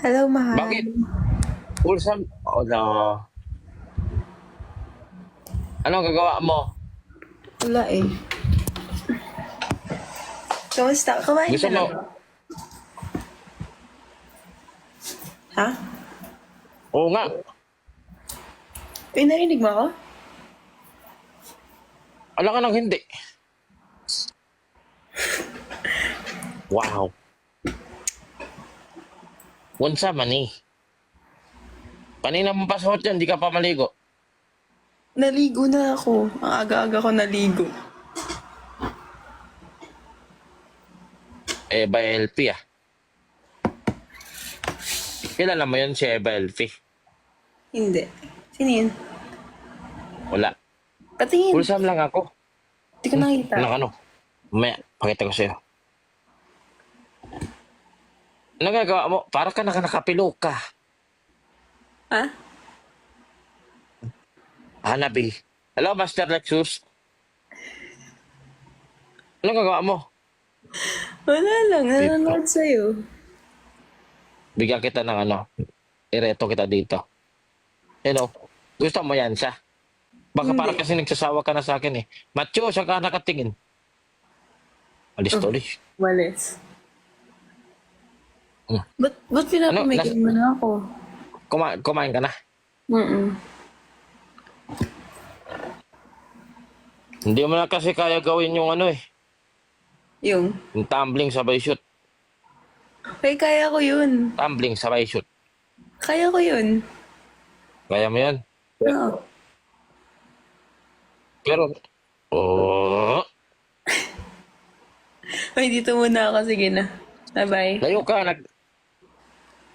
Hello, mahal. Bakit? Wholesome? Oh, no. Anong gagawa mo? Wala eh. Kamusta? Kumain Gusto ka na mo? ba? Ha? Oo nga. Uy, narinig mo ako? Alam ka nang hindi. Wow. Unsa man eh. Kanina mo pa suot yan, di ka pa maligo. Naligo na ako. Ang aga-aga ko naligo. Eva LP ah. Kilala mo yun si Eva LP? Hindi. Sino yun? Wala. Patingin. Wholesome lang ako. Hindi ko nakita. Ano? Mamaya, pakita ko sa'yo. Ano gagawa mo? Para ka nakapilo ka. Ha? Hanabi. Hello, Master Lexus. Ano gagawa mo? Wala lang. Nanonood sa'yo. Bigyan kita ng ano. Ireto kita dito. Gusto mo yan siya? Baka Hindi. parang kasi nagsasawa ka na sa akin eh. Macho, siya ka nakatingin. Alis to, alis. Walis. Hmm. Ba't pinapamigay mo na ako? Kumain ka na? Mm-mm. Hindi mo na kasi kaya gawin yung ano eh. Yung? Yung tumbling sabay shoot. Hey, kaya ko yun. Tumbling sabay shoot. Kaya ko yun. Kaya mo yan? Oo. Pero, oh, Ay, dito muna ako. Sige na. Bye-bye. layo ka.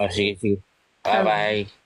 Sige, sige. Bye-bye.